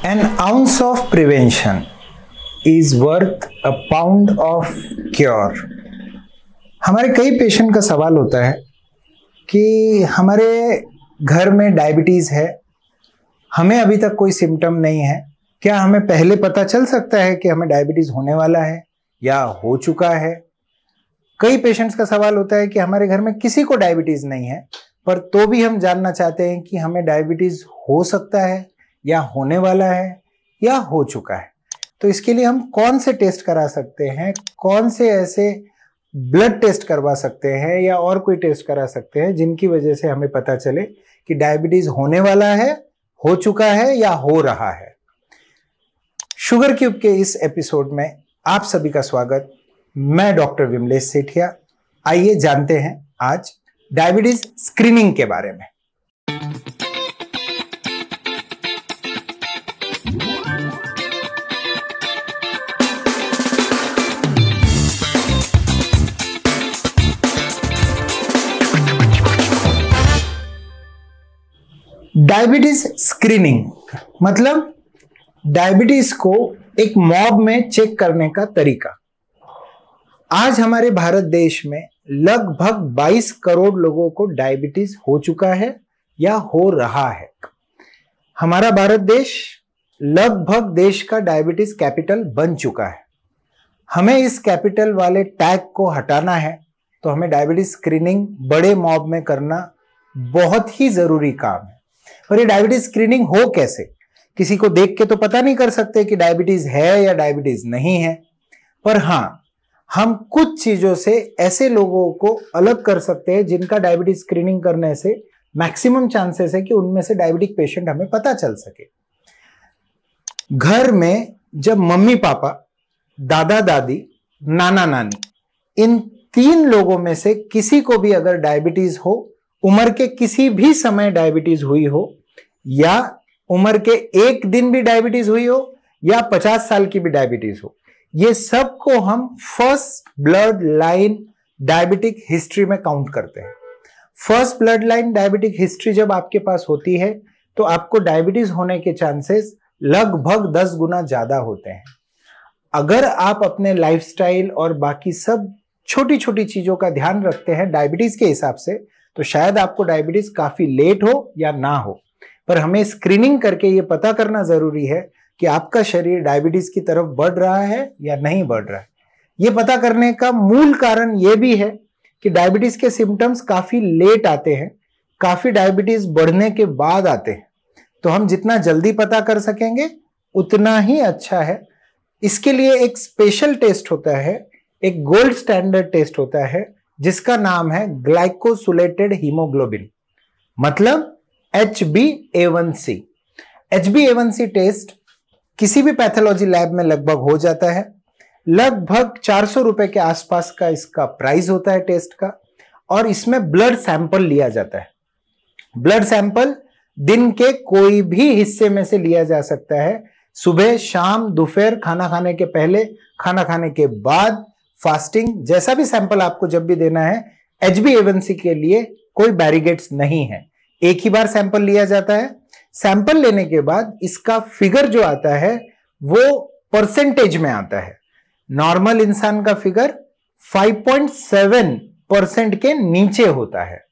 An ounce of prevention is worth a pound of cure. हमारे कई patient का सवाल होता है कि हमारे घर में डायबिटीज़ है, हमें अभी तक कोई सिम्टम नहीं है, क्या हमें पहले पता चल सकता है कि हमें डायबिटीज़ होने वाला है या हो चुका है? कई पेशेंट्स का सवाल होता है कि हमारे घर में किसी को डायबिटीज़ नहीं है, पर तो भी हम जानना चाहते हैं कि हमें डायबिटीज़ हो सकता है या होने वाला है या हो चुका है। तो इसके लिए हम कौन से टेस्ट करा सकते हैं, कौन से ऐसे ब्लड टेस्ट करवा सकते हैं या और कोई टेस्ट करा सकते हैं जिनकी वजह से हमें पता चले कि डायबिटीज़ होने वाला है, हो चुका है या हो रहा है। शुगर क्यूब के इस एपिसोड में आप सभी का स्वागत। मैं डॉक्टर विमलेश सेठिया। आइए जानते हैं आज डायबिटीज स्क्रीनिंग के बारे में। डायबिटीज स्क्रीनिंग मतलब डायबिटीज को एक मॉब में चेक करने का तरीका। आज हमारे भारत देश में लगभग 22 करोड़ लोगों को डायबिटीज हो चुका है या हो रहा है। हमारा भारत देश लगभग देश का डायबिटीज कैपिटल बन चुका है। हमें इस कैपिटल वाले टैग को हटाना है, तो हमें डायबिटीज स्क्रीनिंग बड़े मॉब में करना बहुत ही जरूरी काम है। पर ये डायबिटीज स्क्रीनिंग हो कैसे? किसी को देख के तो पता नहीं कर सकते कि डायबिटीज है या डायबिटीज नहीं है, पर हाँ, हम कुछ चीजों से ऐसे लोगों को अलग कर सकते हैं जिनका डायबिटीज स्क्रीनिंग करने से मैक्सिमम चांसेस है कि उनमें से डायबिटिक पेशेंट हमें पता चल सके। घर में जब मम्मी पापा, दादा दादी, नाना नानी, इन 3 लोगों में से किसी को भी अगर डायबिटीज हो, उम्र के किसी भी समय डायबिटीज हुई हो, या उम्र के एक दिन भी डायबिटीज हुई हो, या 50 साल की भी डायबिटीज हो, ये सब को हम first blood line diabetic history में काउंट करते हैं। First blood line diabetic history जब आपके पास होती है तो आपको डायबिटीज होने के चांसेस लगभग 10 गुना ज्यादा होते हैं। अगर आप अपने लाइफस्टाइल और बाकी सब छोटी छोटी चीजों का ध्यान रखते हैं डायबिटीज के हिसाब से, तो शायद आपको डायबिटीज काफी लेट हो या ना हो। पर हमें स्क्रीनिंग करके ये पता करना जरूरी है कि आपका शरीर डायबिटीज की तरफ बढ़ रहा है या नहीं बढ़ रहा है। ये पता करने का मूल कारण ये भी है कि डायबिटीज के सिम्टम्स काफी लेट आते हैं, काफी डायबिटीज बढ़ने के बाद आते हैं। तो हम जितना जल्दी पता कर सकेंगे उतना ही अच्छा है। इसके लिए एक स्पेशल टेस्ट होता है, एक गोल्ड स्टैंडर्ड टेस्ट होता है जिसका नाम है ग्लाइकोसिलेटेड हीमोग्लोबिन, मतलब HbA1c। HbA1c टेस्ट किसी भी पैथोलॉजी लैब में लगभग हो जाता है। लगभग 400 रुपए के आसपास का इसका प्राइस होता है टेस्ट का, और इसमें ब्लड सैंपल लिया जाता है। ब्लड सैंपल दिन के कोई भी हिस्से में से लिया जा सकता है, सुबह, शाम, दोपहर, खाना खाने के पहले, खाना खाने के बाद, फास्टिंग, जैसा भी सैंपल आपको जब भी देना है। HbA1c के लिए कोई बैरिगेट्स नहीं है, एक ही बार सैंपल लिया जाता है। सैंपल लेने के बाद इसका फिगर जो आता है वो परसेंटेज में आता है। नॉर्मल इंसान का फिगर 5.7% के नीचे होता है,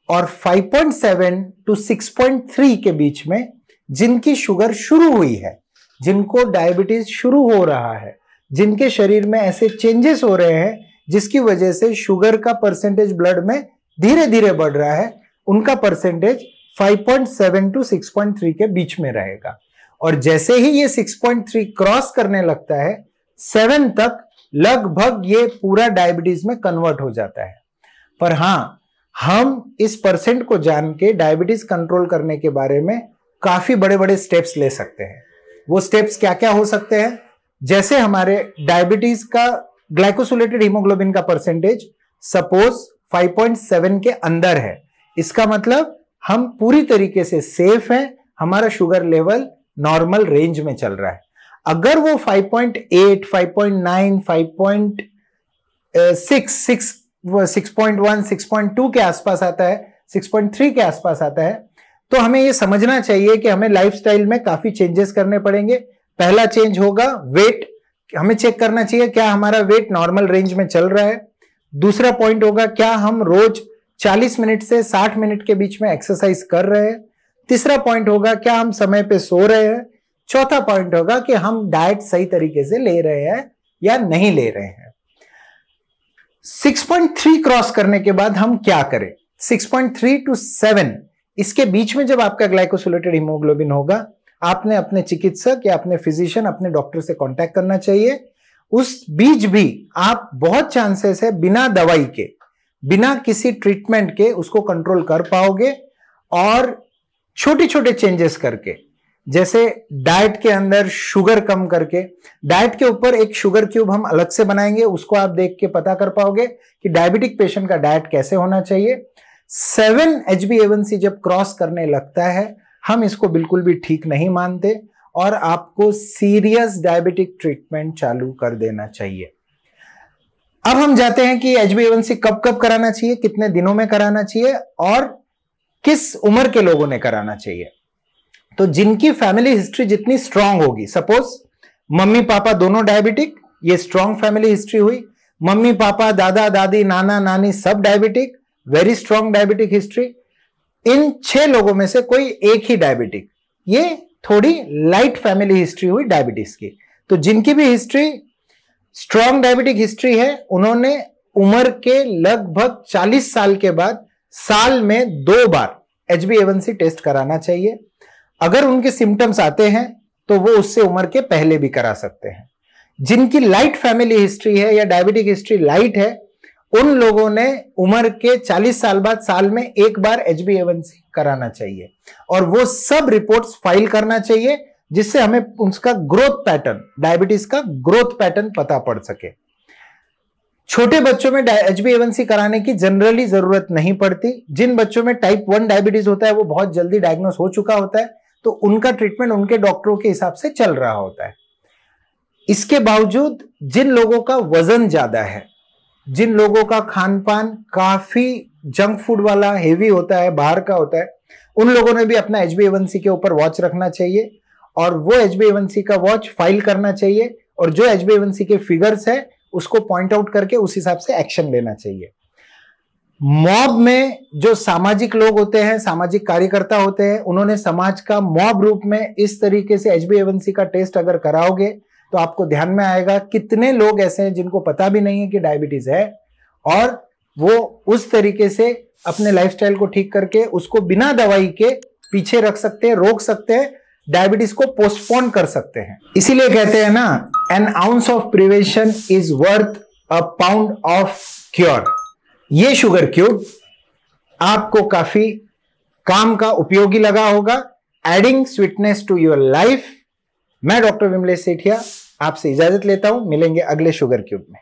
और 5.7 to 6.3 के बीच में जिनकी शुगर शुरू हुई है, जिनको डायबिटीज शुरू हो रहा है, जिनके शरीर में ऐसे चेंजेस हो रहे हैं जिसकी वजह से शुगर का परसेंटेज ब्लड में धीरे धीरे बढ़ रहा है, उनका परसेंटेज 5.7 to 6.3 के बीच में रहेगा। और जैसे ही ये 6.3 क्रॉस करने लगता है, 7 तक लगभग ये पूरा डायबिटीज में कन्वर्ट हो जाता है। पर हाँ, हम इस परसेंट को जान के डायबिटीज कंट्रोल करने के बारे में काफी बड़े बड़े स्टेप्स ले सकते हैं। वो स्टेप्स क्या क्या हो सकते हैं? जैसे हमारे डायबिटीज का ग्लाइकोसिलेटेड हीमोग्लोबिन का परसेंटेज सपोज 5.7 के अंदर है, इसका मतलब हम पूरी तरीके से सेफ हैं, हमारा शुगर लेवल नॉर्मल रेंज में चल रहा है। अगर वो 5.8, 5.9, 5.6, 6.1, 6.2 के आसपास आता है, 6.3 के आसपास आता है, तो हमें ये समझना चाहिए कि हमें लाइफस्टाइल में काफी चेंजेस करने पड़ेंगे। पहला चेंज होगा वेट, हमें चेक करना चाहिए क्या हमारा वेट नॉर्मल रेंज में चल रहा है। दूसरा पॉइंट होगा क्या हम रोज 40 मिनट से 60 मिनट के बीच में एक्सरसाइज कर रहे हैं। तीसरा पॉइंट होगा क्या हम समय पे सो रहे हैं। चौथा पॉइंट होगा कि हम डाइट सही तरीके से ले रहे हैं या नहीं ले रहे हैं। 6.3 क्रॉस करने के बाद हम क्या करें। 6.3 to 7 इसके बीच में जब आपका ग्लाइकोसिलेटेड हीमोग्लोबिन होगा, आपने अपने चिकित्सक या अपने फिजिशियन, अपने डॉक्टर से कांटेक्ट करना चाहिए। उस बीच भी आप बहुत चांसेस है बिना दवाई के, बिना किसी ट्रीटमेंट के उसको कंट्रोल कर पाओगे। और छोटे छोटे चेंजेस करके, जैसे डाइट के अंदर शुगर कम करके, डाइट के ऊपर एक शुगर क्यूब हम अलग से बनाएंगे, उसको आप देख के पता कर पाओगे कि डायबिटिक पेशेंट का डाइट कैसे होना चाहिए। 7 HbA1c जब क्रॉस करने लगता है, हम इसको बिल्कुल भी ठीक नहीं मानते और आपको सीरियस डायबिटिक ट्रीटमेंट चालू कर देना चाहिए। अब हम जाते हैं कि HbA1c कब कब कराना चाहिए, कितने दिनों में कराना चाहिए और किस उम्र के लोगों ने कराना चाहिए। तो जिनकी फैमिली हिस्ट्री जितनी स्ट्रांग होगी, सपोज मम्मी पापा दोनों डायबिटिक, ये स्ट्रांग फैमिली हिस्ट्री हुई। मम्मी पापा, दादा दादी, नाना नानी सब diabetic, very strong diabetic history. इन 6 लोगों में से कोई एक ही डायबिटिक, ये थोड़ी लाइट फैमिली हिस्ट्री हुई डायबिटीज की। तो जिनकी भी हिस्ट्री स्ट्रांग डायबिटिक हिस्ट्री है, उन्होंने उम्र के लगभग 40 साल के बाद साल में 2 बार HbA1c टेस्ट कराना चाहिए। अगर उनके सिम्टम्स आते हैं तो वो उससे उम्र के पहले भी करा सकते हैं। जिनकी लाइट फैमिली हिस्ट्री है या डायबिटिक हिस्ट्री लाइट है, उन लोगों ने उम्र के 40 साल बाद साल में 1 बार HbA1c कराना चाहिए और वो सब रिपोर्ट्स फाइल करना चाहिए, जिससे हमें उसका ग्रोथ पैटर्न, डायबिटीज का ग्रोथ पैटर्न पता पड़ सके। छोटे बच्चों में HbA1c कराने की जनरली जरूरत नहीं पड़ती। जिन बच्चों में टाइप 1 डायबिटीज होता है वो बहुत जल्दी डायग्नोस हो चुका होता है, तो उनका ट्रीटमेंट उनके डॉक्टरों के हिसाब से चल रहा होता है। इसके बावजूद जिन लोगों का वजन ज्यादा है, जिन लोगों का खान पान काफी जंक फूड वाला हेवी होता है, बाहर का होता है, उन लोगों ने भी अपना HbA1c के ऊपर वॉच रखना चाहिए और वो HbA1c का वॉच फाइल करना चाहिए और जो HbA1c के फिगर्स है उसको पॉइंट आउट करके उस हिसाब से एक्शन लेना चाहिए। मॉब में जो सामाजिक लोग होते हैं, सामाजिक कार्यकर्ता होते हैं, उन्होंने समाज का मॉब रूप में इस तरीके से HbA1c का टेस्ट अगर कराओगे तो आपको ध्यान में आएगा कितने लोग ऐसे हैं जिनको पता भी नहीं है कि डायबिटीज है और वो उस तरीके से अपने लाइफस्टाइल को ठीक करके उसको बिना दवाई के पीछे रख सकते हैं, रोक सकते हैं, डायबिटीज को पोस्टपोन कर सकते हैं। इसीलिए कहते हैं ना, an ounce of prevention is worth a pound of cure. ये शुगर क्यूब आपको काफी काम का उपयोगी लगा होगा, adding sweetness to your life. मैं डॉक्टर विमलेश सेठिया आपसे इजाजत लेता हूं, मिलेंगे अगले शुगर क्यूब में।